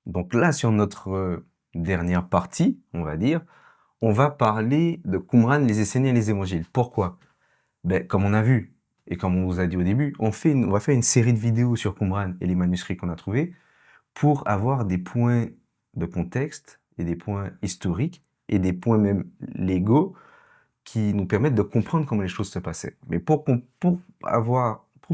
Donc là, sur notre dernière partie, on va dire, on va parler de Qumran, les Esséniens et les Évangiles. Pourquoi? Ben, comme on a vu et comme on vous a dit au début, on va faire une série de vidéos sur Qumran et les manuscrits qu'on a trouvés pour avoir des points de contexte et des points historiques et des points même légaux qui nous permettent de comprendre comment les choses se passaient. Mais pour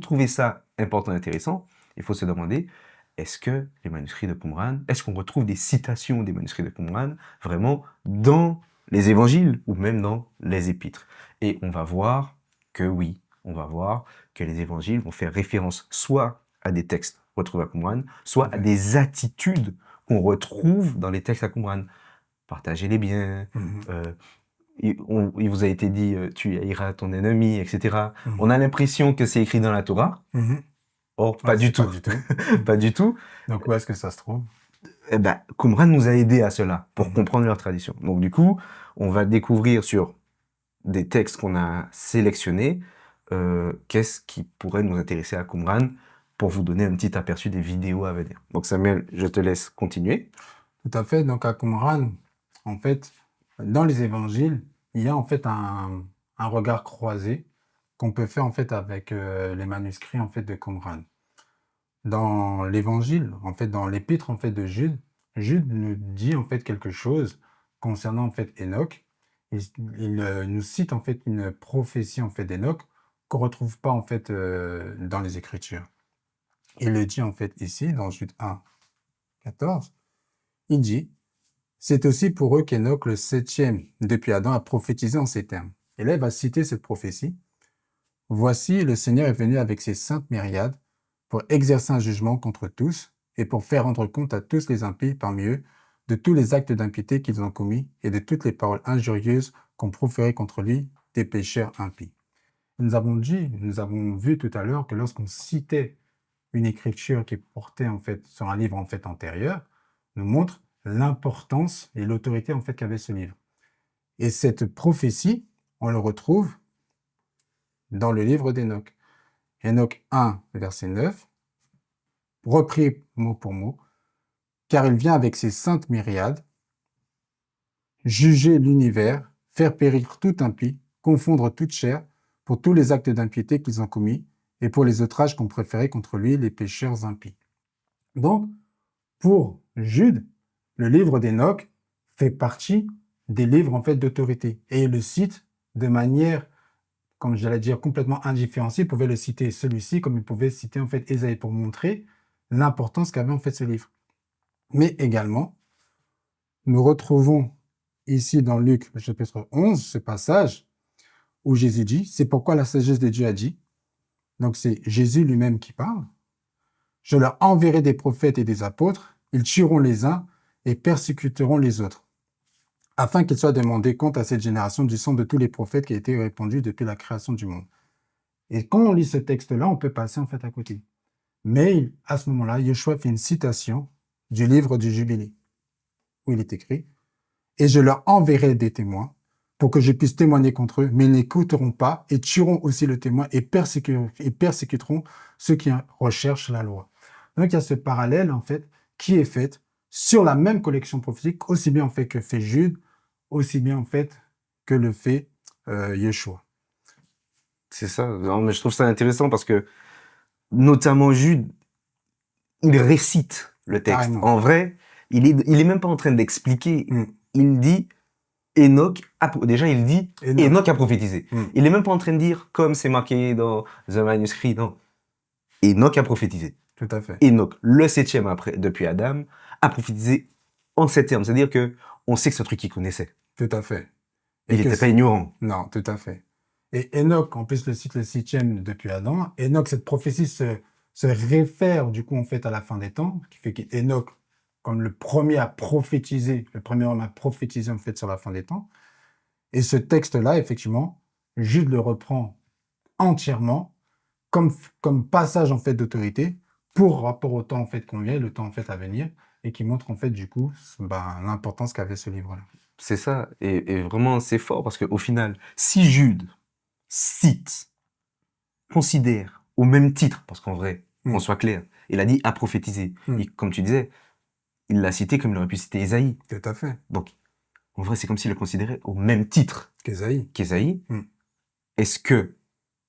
trouver ça important et intéressant, il faut se demander, est-ce que les manuscrits de Qumran, est-ce qu'on retrouve des citations des manuscrits de Qumran vraiment dans les évangiles ou même dans les épîtres? Et on va voir que oui, on va voir que les évangiles vont faire référence soit à des textes retrouvés à Qumran, soit à des attitudes qu'on retrouve dans les textes à Qumran. Partager les biens, il vous a été dit tu haïras ton ennemi, etc. On a l'impression que c'est écrit dans la Torah. Or, pas du tout. Pas du tout. Pas du tout. Donc, où est-ce que ça se trouve? Eh ben, Qumran nous a aidés à cela, pour comprendre leur tradition. Donc, du coup, on va découvrir sur des textes qu'on a sélectionnés, qu'est-ce qui pourrait nous intéresser à Qumran, pour vous donner un petit aperçu des vidéos à venir. Donc, Samuel, je te laisse continuer. Tout à fait. Donc, à Qumran, en fait, dans les évangiles, il y a en fait un regard croisé qu'on peut faire en fait avec les manuscrits en fait de Qumran. Dans l'évangile, en fait, dans l'épître en fait de Jude, Jude nous dit en fait quelque chose concernant en fait Enoch. Il nous cite en fait une prophétie en fait d'Enoch qu'on retrouve pas en fait dans les Écritures. Il le dit en fait ici dans Jude 1, 14. Il dit: c'est aussi pour eux qu'Enoch, le septième depuis Adam, a prophétisé en ces termes. Et là, il va citer cette prophétie. Voici, le Seigneur est venu avec ses saintes myriades pour exercer un jugement contre tous et pour faire rendre compte à tous les impies parmi eux de tous les actes d'impiété qu'ils ont commis et de toutes les paroles injurieuses qu'ont proférées contre lui des pécheurs impies. Nous avons vu tout à l'heure que lorsqu'on citait une écriture qui portait en fait sur un livre en fait antérieur, nous montre l'importance et l'autorité en fait qu'avait ce livre. Et cette prophétie, on le retrouve dans le livre d'Enoch. Enoch 1, verset 9, repris mot pour mot, car il vient avec ses saintes myriades, juger l'univers, faire périr tout impie, confondre toute chair, pour tous les actes d'impiété qu'ils ont commis, et pour les outrages qu'ont préférés contre lui les pécheurs impies. Donc, pour Jude, le livre d'Enoch fait partie des livres en fait d'autorité. Et il le cite de manière, comme j'allais dire, complètement indifférenciée. Il pouvait le citer celui-ci comme il pouvait citer en fait Ésaïe pour montrer l'importance qu'avait en fait ce livre. Mais également, nous retrouvons ici dans Luc, le chapitre 11, ce passage où Jésus dit: c'est pourquoi la sagesse de Dieu a dit, donc c'est Jésus lui-même qui parle, je leur enverrai des prophètes et des apôtres, ils tueront les uns et persécuteront les autres, afin qu'il soit demandé compte à cette génération du sang de tous les prophètes qui a été répandu depuis la création du monde. Et quand on lit ce texte-là, on peut passer en fait à côté. Mais à ce moment-là, Yeshua fait une citation du livre du Jubilé, où il est écrit: et je leur enverrai des témoins pour que je puisse témoigner contre eux, mais ils n'écouteront pas et tueront aussi le témoin et persécuteront ceux qui recherchent la loi. Donc il y a ce parallèle en fait qui est fait sur la même collection prophétique, aussi bien en fait que fait Jude, aussi bien en fait que le fait Yeshua. C'est ça. Non, mais je trouve ça intéressant parce que, notamment Jude, il récite le texte. Carrément. En vrai, il est même pas en train d'expliquer. Il dit Enoch déjà il dit Enoch a prophétisé. Il est même pas en train de dire comme c'est marqué dans un manuscrit, non. Enoch a prophétisé. Tout à fait. Enoch, le septième après, depuis Adam, a prophétisé en ces termes. C'est-à-dire que on sait que c'est un truc qu'il connaissait. Tout à fait. Il n'était pas ignorant. Non, tout à fait. Et Enoch, en plus, le cite le septième depuis Adam. Enoch, cette prophétie se réfère du coup en fait à la fin des temps, qui fait qu'Enoch, comme le premier à prophétiser, le premier homme à prophétiser en fait sur la fin des temps. Et ce texte-là, effectivement, Jude le reprend entièrement comme passage en fait d'autorité pour rapport au temps en fait qu'on vient, le temps en fait à venir, et qui montre en fait du coup l'importance qu'avait ce livre-là. C'est ça. Et vraiment, c'est fort parce qu'au final, si Jude cite, considère au même titre, parce qu'en vrai, qu'on soit clair, il a dit à prophétiser. Et comme tu disais, il l'a cité comme il aurait pu citer Ésaïe. Tout à fait. Donc, en vrai, c'est comme s'il le considérait au même titre Qu'Ésaïe. qu'Ésaïe. Mm. Est-ce que,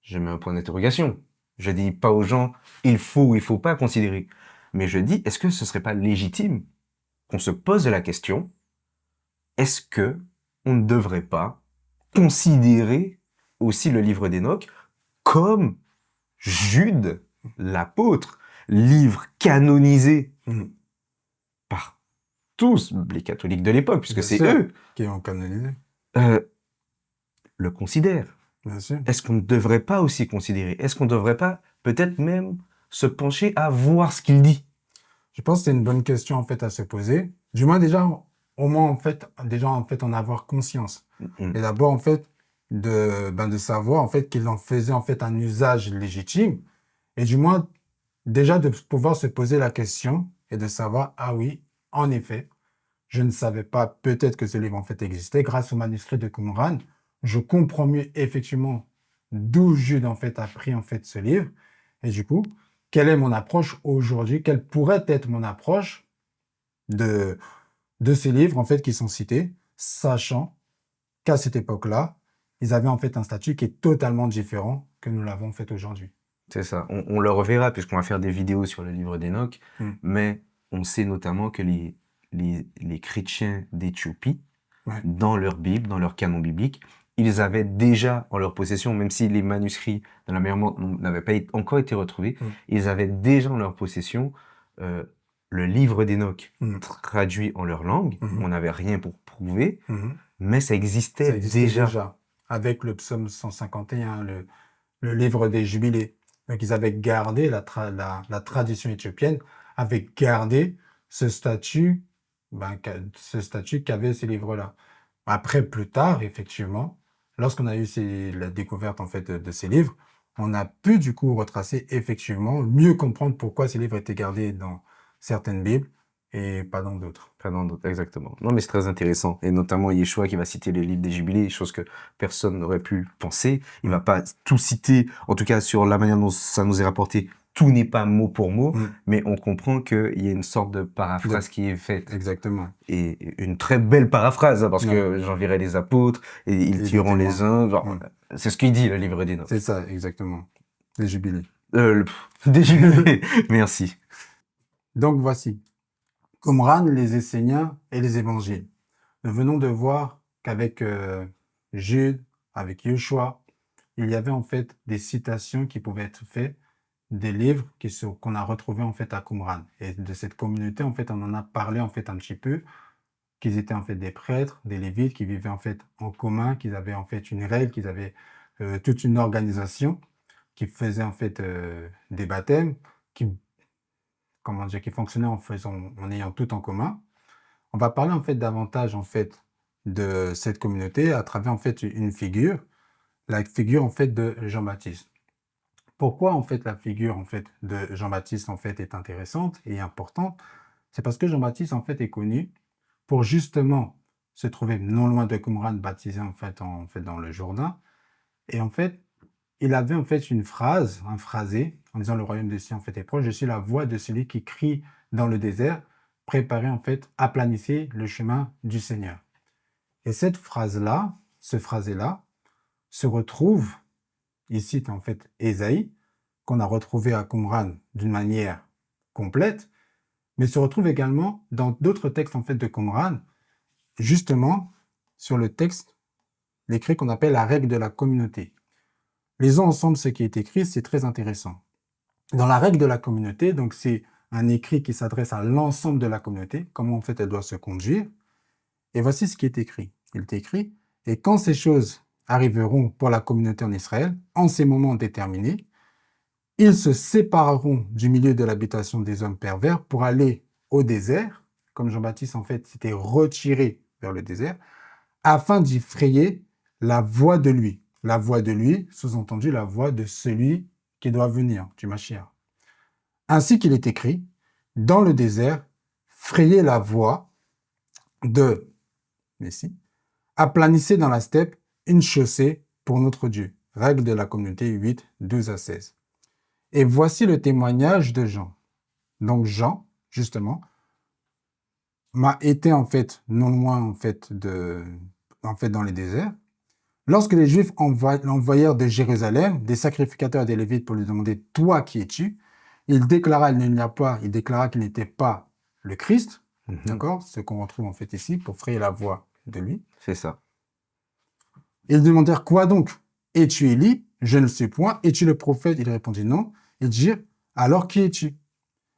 je mets un point d'interrogation, je dis pas aux gens, il faut ou il faut pas considérer, mais je dis, est-ce que ce serait pas légitime qu'on se pose la question, est-ce que on ne devrait pas considérer aussi le livre d'Enoch comme Jude, l'apôtre, livre canonisé Mm. par tous les catholiques de l'époque, puisque Bien c'est sûr. eux, Qui ont canonisé. euh, le considèrent. Bien sûr. Est-ce qu'on ne devrait pas aussi considérer? Est-ce qu'on ne devrait pas peut-être même se pencher à voir ce qu'il dit? Je pense que c'est une bonne question, en fait, à se poser. Du moins, déjà, au moins, en fait, déjà, en fait, en avoir conscience. Mm. Et d'abord, en fait, de savoir, en fait, qu'il en faisait, en fait, un usage légitime. Et du moins, déjà, de pouvoir se poser la question et de savoir, ah oui, en effet, je ne savais pas peut-être que ce livre, en fait, existait. Grâce au manuscrit de Qumran, je comprends mieux, effectivement, d'où Jude, en fait, a pris, en fait, ce livre. Et du coup, quelle est mon approche aujourd'hui? Quelle pourrait être mon approche de, de ces livres, en fait, qui sont cités, sachant qu'à cette époque-là, ils avaient, en fait, un statut qui est totalement différent que nous l'avons fait aujourd'hui. C'est ça. On le reverra puisqu'on va faire des vidéos sur le livre d'Enoch, Mm. mais on sait notamment que les chrétiens d'Éthiopie, Ouais. dans leur Bible, dans leur canon biblique, ils avaient déjà en leur possession, même si les manuscrits de la meilleure monde n'avaient pas encore été retrouvés, Mm. ils avaient déjà en leur possession euh, le livre d'Enoch Mm. traduit en leur langue. Mhm. On n'avait rien pour prouver, Mhm. mais ça existait, Ça existait déjà. déjà. Avec le psaume 151, le livre des Jubilés. Donc, ils avaient gardé la tradition éthiopienne, avait gardé ce statut, ce statut qu'avaient ces livres-là. Après, plus tard, effectivement, lorsqu'on a eu la découverte, en fait, de ces livres, on a pu, du coup, retracer, effectivement, mieux comprendre pourquoi ces livres étaient gardés dans certaines Bibles et pas dans d'autres. Pas dans d'autres, exactement. Non, mais c'est très intéressant. Et notamment Yeshua qui va citer le livre des Jubilés, chose que personne n'aurait pu penser. Il va pas tout citer, en tout cas sur la manière dont ça nous est rapporté. Tout n'est pas mot pour mot, Mm. mais on comprend qu'il y a une sorte de paraphrase qui est faite. Exactement. Et une très belle paraphrase, hein, parce Ouais. que j'enverrai les apôtres, et ils Et tueront des les uns. Genre, Mm. c'est ce qu'il dit, le livre d'Enoch. C'est ça, exactement. Les Jubilés. Des Jubilés. Merci. Donc, voici. Qumran, les Esséniens et les Évangiles. Nous venons de voir qu'avec Jude, avec Yeshua, il y avait en fait des citations qui pouvaient être faites des livres qu'on a retrouvés en fait à Qumran. Et de cette communauté, en fait, on en a parlé en fait un petit peu, qu'ils étaient en fait des prêtres, des lévites qui vivaient en fait en commun, qu'ils avaient en fait une règle, qu'ils avaient toute une organisation, qui faisait en fait des baptêmes, qui, comment dire, qui fonctionnaient en ayant tout en commun. On va parler en fait davantage en fait de cette communauté à travers en fait une figure, la figure en fait de Jean-Baptiste. Pourquoi en fait la figure en fait de Jean-Baptiste en fait est intéressante et importante? C'est parce que Jean-Baptiste en fait est connu pour justement se trouver non loin de Qumran, baptisé en fait dans le Jourdain. Et en fait, il avait en fait une phrase, un phrasé, en disant le royaume des cieux en fait est proche. Je suis la voix de celui qui crie dans le désert, préparez en fait, aplanissez le chemin du Seigneur. Et cette phrase-là, ce phrasé-là, se retrouve, il cite en fait Ésaïe, qu'on a retrouvé à Qumran d'une manière complète, mais se retrouve également dans d'autres textes en fait de Qumran, justement sur le texte, l'écrit qu'on appelle la règle de la communauté. Lisons ensemble ce qui est écrit, c'est très intéressant. Dans la règle de la communauté, donc c'est un écrit qui s'adresse à l'ensemble de la communauté, comment en fait elle doit se conduire. Et voici ce qui est écrit. Il est écrit, et quand ces choses arriveront pour la communauté en Israël, en ces moments déterminés, ils se sépareront du milieu de l'habitation des hommes pervers pour aller au désert, comme Jean-Baptiste en fait s'était retiré vers le désert, afin d'y frayer la voie de lui. La voie de lui, sous-entendu la voie de celui qui doit venir, du Mashiach. Ainsi qu'il est écrit, dans le désert, frayez la voie de Messie, aplanissez dans la steppe une chaussée pour notre Dieu. Règle de la communauté 8, 12 à 16. Et voici le témoignage de Jean. Donc Jean, justement, m'a été en fait non loin en fait dans les déserts. Lorsque les Juifs envoyèrent de Jérusalem des sacrificateurs et des Lévites pour lui demander toi qui es-tu, il déclara qu'il n'était pas le Christ, Mhm. d'accord, ce qu'on retrouve en fait ici pour frayer la voie de lui. C'est ça. Ils demandèrent quoi donc? Es-tu Élie? Je ne le sais point. Es-tu le prophète? Il répondit non. Ils dirent alors qui es-tu?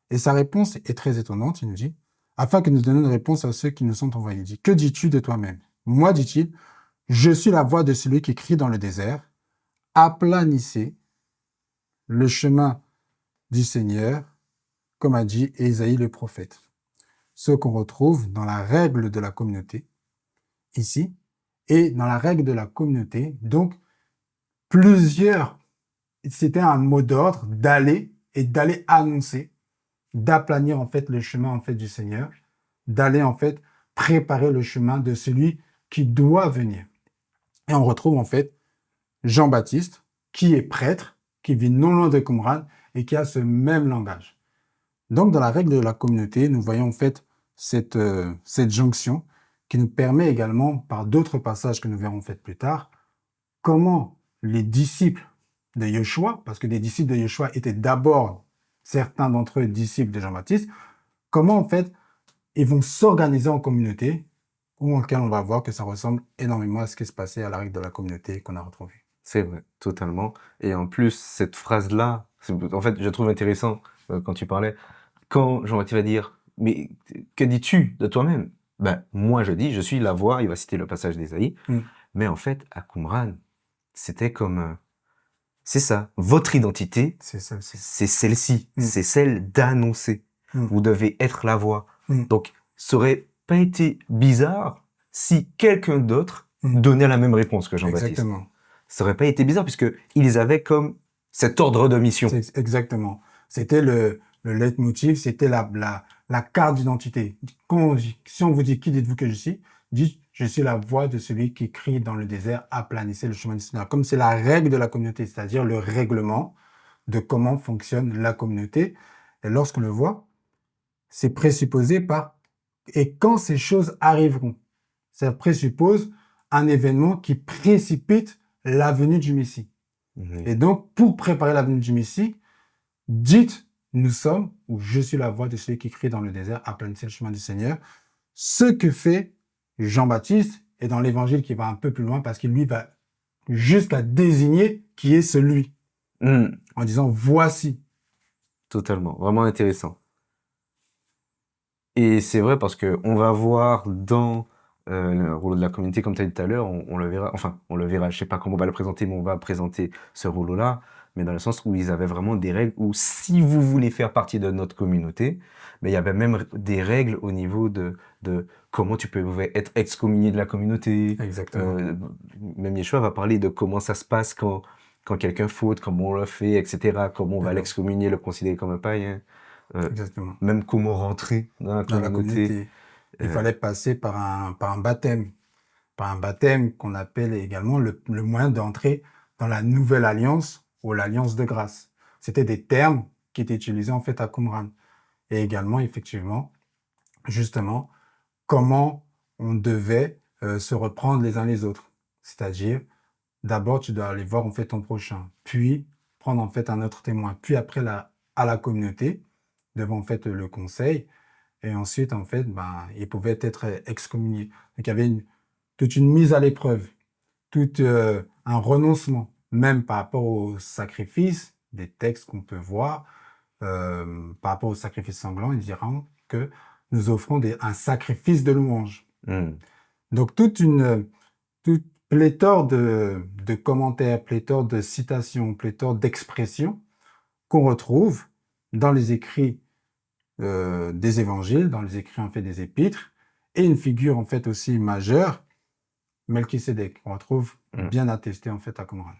Et sa réponse est très étonnante. Il nous dit afin que nous donnions une réponse à ceux qui nous sont envoyés. Il dit que dis-tu de toi-même? Moi, dit-il, je suis la voix de celui qui crie dans le désert. Aplanissez le chemin du Seigneur, comme a dit Ésaïe le prophète. Ce qu'on retrouve dans la règle de la communauté, ici, et dans la règle de la communauté, donc plusieurs, c'était un mot d'ordre d'aller et d'aller annoncer, d'aplanir en fait le chemin en fait du Seigneur, d'aller en fait préparer le chemin de celui qui doit venir. Et on retrouve en fait Jean-Baptiste, qui est prêtre, qui vit non loin de Qumran et qui a ce même langage. Donc, dans la règle de la communauté, nous voyons en fait cette jonction qui nous permet également, par d'autres passages que nous verrons en fait plus tard, comment les disciples de Yeshua, parce que les disciples de Yeshua étaient d'abord, certains d'entre eux, disciples de Jean-Baptiste, comment en fait ils vont s'organiser en communauté, ou auquel on va voir que ça ressemble énormément à ce qui se passait à la règle de la communauté qu'on a retrouvée. C'est vrai, totalement. Et en plus, cette phrase-là, en fait, je trouve intéressant quand tu parlais, quand Jean-Baptiste va dire, mais que dis-tu de toi-même? Ben, moi, je dis, je suis la voix, il va citer le passage d'Ésaïe, mais en fait, à Qumran, c'était comme, c'est ça, votre identité, C'est celle-ci. c'est celle-ci, c'est celle d'annoncer. Vous devez être la voix. Donc, ça aurait pas été bizarre si quelqu'un d'autre donnait la même réponse que Jean-Baptiste. Exactement. Ça aurait pas été bizarre puisque ils avaient comme cet ordre de mission. Exactement. C'était le leitmotiv, c'était la carte d'identité. Si on vous dit qui dites-vous que je suis, dites je suis la voix de celui qui crie dans le désert, aplanissez le chemin du Seigneur. Comme c'est la règle de la communauté, c'est-à-dire le règlement de comment fonctionne la communauté. Et lorsqu'on le voit, c'est présupposé par et quand ces choses arriveront. Ça présuppose un événement qui précipite la venue du Messie. Et donc, pour préparer la venue du Messie, dites, nous sommes, ou je suis la voix de celui qui crie dans le désert, aplanissez le chemin du Seigneur. Ce que fait Jean-Baptiste, et dans l'évangile qui va un peu plus loin, parce qu'il lui va jusqu'à désigner qui est celui, en disant, voici. Totalement, vraiment intéressant. Et c'est vrai parce que on va voir dans le rouleau de la communauté, comme tu as dit tout à l'heure, on le verra, enfin, on le verra, je sais pas comment on va le présenter, mais on va présenter ce rouleau-là, mais dans le sens où ils avaient vraiment des règles où si vous voulez faire partie de notre communauté, mais il y avait même des règles au niveau de comment tu pouvais être excommunié de la communauté. Exactement. Même Yeshua va parler de comment ça se passe quand quelqu'un faute, comment on le fait, etc., comment on va l'excommunier, le considérer comme un païen. Exactement. Même comment rentrer dans la communauté. Il fallait passer par un baptême. Par un baptême qu'on appelle également le moyen d'entrer dans la nouvelle alliance ou l'alliance de grâce. C'était des termes qui étaient utilisés en fait à Qumran. Et également, effectivement, justement, comment on devait se reprendre les uns les autres. C'est-à-dire, d'abord, tu dois aller voir en fait ton prochain, puis prendre en fait un autre témoin, puis après à la communauté, devant en fait le conseil, et ensuite en fait, il pouvait être excommunié. Donc il y avait toute une mise à l'épreuve, tout un renoncement, même par rapport au sacrifice, des textes qu'on peut voir, par rapport au sacrifice sanglant, ils diront que nous offrons un sacrifice de louange. Donc toute pléthore de commentaires, pléthore de citations, pléthore d'expressions qu'on retrouve dans les écrits des évangiles, dans les écrits en fait des épîtres, et une figure en fait aussi majeure, Melchisédek, qu'on retrouve bien attesté en fait à Qumran.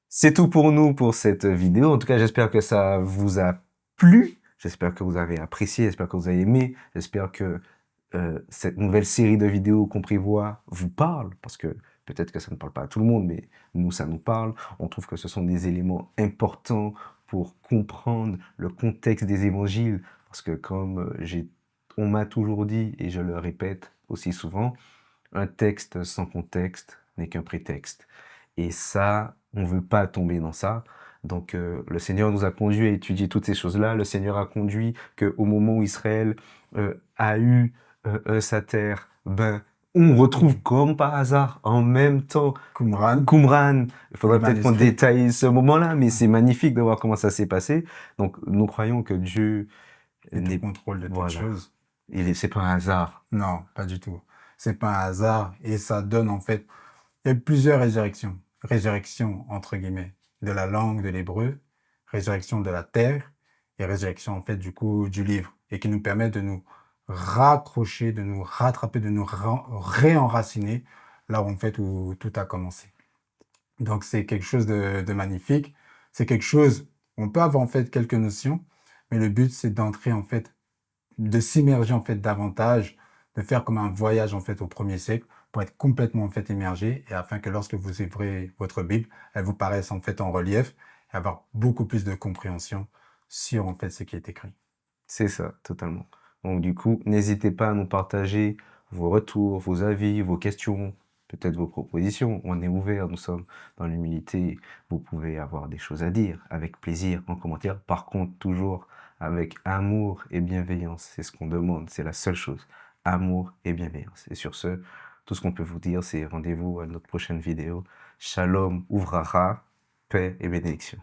C'est tout pour nous pour cette vidéo. En tout cas, j'espère que ça vous a plu. J'espère que vous avez apprécié, j'espère que vous avez aimé. J'espère que cette nouvelle série de vidéos qu'on prévoit vous parle, parce que peut-être que ça ne parle pas à tout le monde, mais nous, ça nous parle. On trouve que ce sont des éléments importants pour comprendre le contexte des évangiles, parce que comme j'ai on m'a toujours dit, et je le répète aussi souvent, un texte sans contexte n'est qu'un prétexte. Et ça, on veut pas tomber dans ça. Donc, le Seigneur nous a conduits à étudier toutes ces choses-là. Le Seigneur a conduit qu'au moment où Israël a eu sa terre, ben, on retrouve comme par hasard, en même temps, Qumran, Qumran. Il faudrait les peut-être qu'on manuscrits. détaille ce moment-là, mais Ouais. c'est magnifique de voir comment ça s'est passé. Donc, nous croyons que Dieu Et au n'est... contrôle de toutes Voilà. choses. C'est pas un hasard. Non, pas du tout. C'est pas un hasard et ça donne en fait, il y a plusieurs résurrections. Résurrection entre guillemets de la langue de l'hébreu, résurrection de la terre et résurrection en fait du coup du livre et qui nous permet de nous raccrocher, de nous rattraper, de nous réenraciner là où en fait où tout a commencé. Donc c'est quelque chose de magnifique. C'est quelque chose, on peut avoir en fait quelques notions, mais le but c'est d'entrer en fait de s'immerger en fait davantage, de faire comme un voyage en fait au premier siècle pour être complètement en fait immergé et afin que lorsque vous ouvrez votre Bible, elle vous paraisse en fait en relief et avoir beaucoup plus de compréhension sur en fait ce qui est écrit. C'est ça, totalement. Donc du coup, n'hésitez pas à nous partager vos retours, vos avis, vos questions, peut-être vos propositions. On est ouvert, nous sommes dans l'humilité. Vous pouvez avoir des choses à dire avec plaisir en commentaire. Par contre, toujours avec amour et bienveillance. C'est ce qu'on demande, c'est la seule chose. Amour et bienveillance. Et sur ce, tout ce qu'on peut vous dire, c'est rendez-vous à notre prochaine vidéo. Shalom, ouvrara, paix et bénédiction.